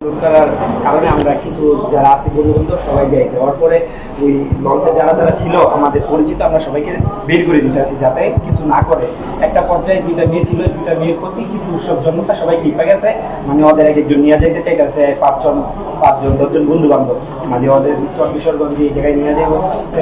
করার কারণে আমরা কিছু যারা আছে বন্ধু সবাই যাই, যাওয়ার পরে ওই লঞ্চে যারা যারা ছিল আমাদের পরিচিত আমরা সবাইকে বের করে দিতে আসি যাতে কিছু না করে। একটা পর্যায়ে দুইটা মেয়ে ছিল, দুইটা মেয়ের প্রতি কিছু উৎসব জন্মটা সবাই ঠিক গেছে, মানে ওদের এক একজন নিয়ে যাইতে চাইতেছে 5-10জন বন্ধু বান্ধব, মানে ওদের চর কিশোরগঞ্জ এই জায়গায় নিয়ে যাবো।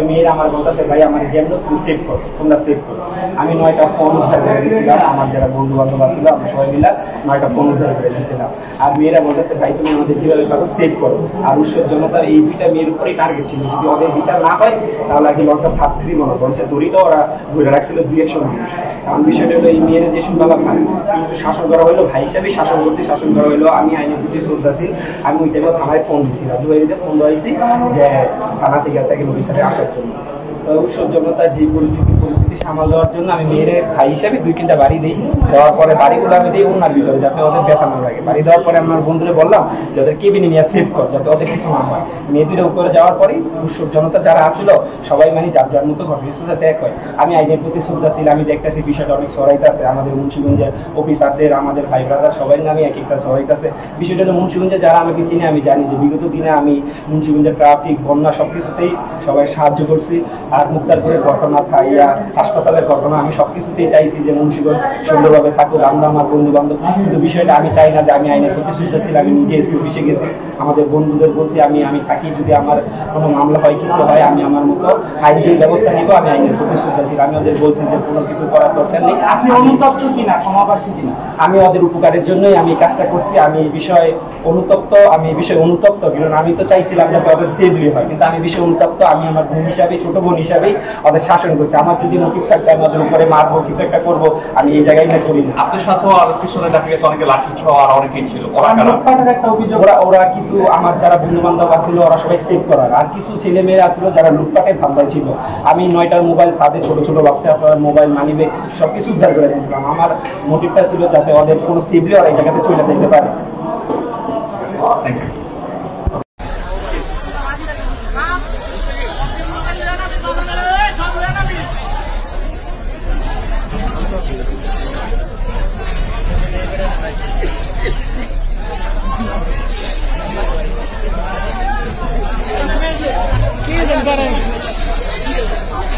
মেয়েরা আমার বলতেছে ভাই আমার যেমন তুমি সেভ করো, তোমরা সেভ করো। আমি 9টা ফোন উদ্ধার করে দিয়েছিলাম, আমার যারা বন্ধু বান্ধব ছিল আমরা সবাই মিলে 9টা ফোন উদ্ধার করে দিয়েছিলাম। আর মেয়েরা বলতেছে ভাই তুমি আমাদের যেভাবে পারো সেভ করো। আর উৎসব জনতার এই দুইটা মেয়ের উপরেই টার্গেট ছিল, যদি ওদের বিচার না হয় তাহলে আগে লঞ্চটা ছাড়তে দিব না। লঞ্চের দড়িটা ওরা ধরে রাখছিল 2-100 মানুষ। কারণ বিষয়টা হলো এই মেয়েরা যে শুনলাম ভাই কিন্তু শাসন করা হলো, ভাই হিসাবেই শাসন করতে শাসন করা হলো। আমি আইনের প্রতি শ্রদ্ধাশীল, আমি ওই টাইমে থানায় ফোন দিয়েছিলাম, দুবাইতে ফোন দিয়েছি যে থানা থেকে আছে একজন অফিসারে আসার জন্য। উৎসব জনতার যে পরিস্থিতি সামাল দেওয়ার জন্য আমি মেয়ের ভাই হিসাবে 2-3টা বাড়ি দিই। দেওয়ার পরে বাড়িগুলো আমি দিই ওনার ভিতরে যাতে ওদের ব্যথা না লাগে। বাড়ি দেওয়ার পরে আমার বন্ধুরে বললাম যে ওদের কেবিনে নিয়ে সেভ কর যাতে ওদের কিছু না হয়। মেয়েদের উপরে যাওয়ার পরে উৎসব জনতা যারা আছিল সবাই মানে যার যার মতো ঘটনা সাথে এক হয়। আমি আইনের প্রতি শ্রদ্ধাশীল, আমি দেখতেছি বিষয়টা অনেক ছড়াইতেছে আমাদের মুন্সিগঞ্জের অফিসারদের, আমাদের ভাই ব্রাদার সবাই নামে এক একটা ছড়াইতেছে। বিষয়টা হলো মুন্সিগঞ্জে যারা আমাকে চিনি আমি জানি যে বিগত দিনে আমি মুন্সিগঞ্জের ট্রাফিক বন্যা সবকিছুতেই সবাই সাহায্য করছি। আর মুক্তারপুরের ঘটনা, থাইয়া হাসপাতালের ঘটনা, আমি সবকিছুতেই চাইছি যে মুন্সিগঞ্জ সুন্দরভাবে থাকুক, আমরা আমার বন্ধু বান্ধব। কিন্তু বিষয়টা আমি চাই না যে আমি আইনের প্রতি শ্রদ্ধাশীল, আমি নিজে এসপি অফিসে গেছি, আমাদের বন্ধুদের বলছি আমি থাকি, যদি আমার কোনো মামলা হয় কিছু হয় আমি আমার মতো আইন যে ব্যবস্থা নিব, আমি আইনের প্রতি শ্রদ্ধাশীল। আমি ওদের বলছি যে কোনো কিছু করার দরকার নেই। আপনি অনুতপ্ত কিনা, ক্ষমাপ্রার্থী কিনা? আমি ওদের উপকারের জন্যই আমি এই কাজটা করছি। আমি এই বিষয়ে অনুতপ্ত, কারণ আমি তো চাইছিলাম যাতে ওদের সেভলি হয়, কিন্তু আমি বিষয়ে অনুতপ্ত। আমি আমার বোন হিসাবে, ছোট বোন হিসাবেই ওদের শাসন করছি। আমার যদি মোটিভ থাকতো আমি ওদের উপরে মারবো, কিছু একটা করবো, আমি এই জায়গায় না করি না। আপনার সাথেও আর পিছনে দেখা গেছে অনেকে লাঠি ছোঁয়া আর অনেকেই ছিল। একটা অভিযোগ, ওরা কিছু আমার যারা বন্ধু বান্ধব আছিল ওরা সবাই সেভ করার, আর কিছু ছেলে মেয়েরা আছিল যারা লুটপাটের ধান্দায় ছিল। আমি 9টার মোবাইল সাথে ছোট ছোট বাচ্চা আছে মোবাইল মানিব্যাগ সবকিছু উদ্ধার করে দিয়েছিলাম। আমার মোটিভটা ছিল যাতে ওদের কোনো সেভলি ওরা এই জায়গাতে চলে যেতে পারে।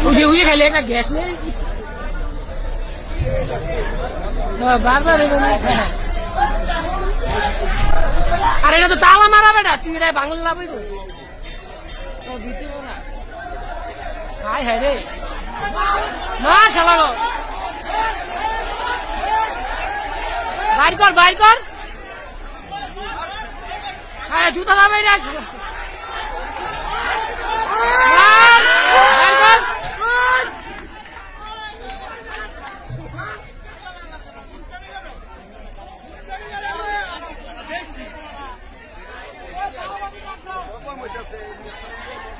उसे खाली एक गैस में बार बार अरे ना तो ताला मारा बेटा चिड़ा बांग्ला हाय हाय रे ना चला बाहर कर जूता ना मेरा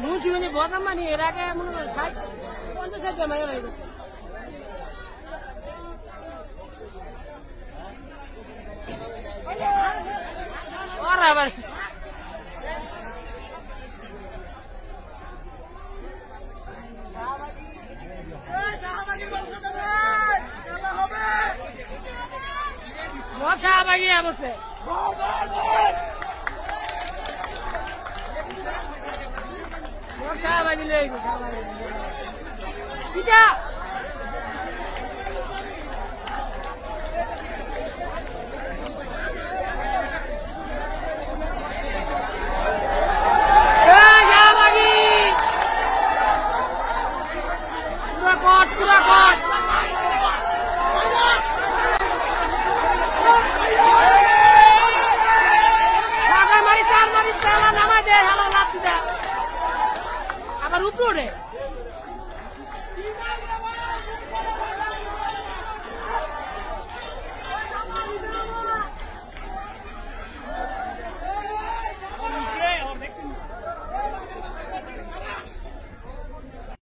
মুন্সিগঞ্জে বদনাম মানে এর আগে মনে হয় 50 জন মারা গেছে। ওরা আবার শাহবাগি বসে শাহবাগি লেগে পিঠা আবার উপরে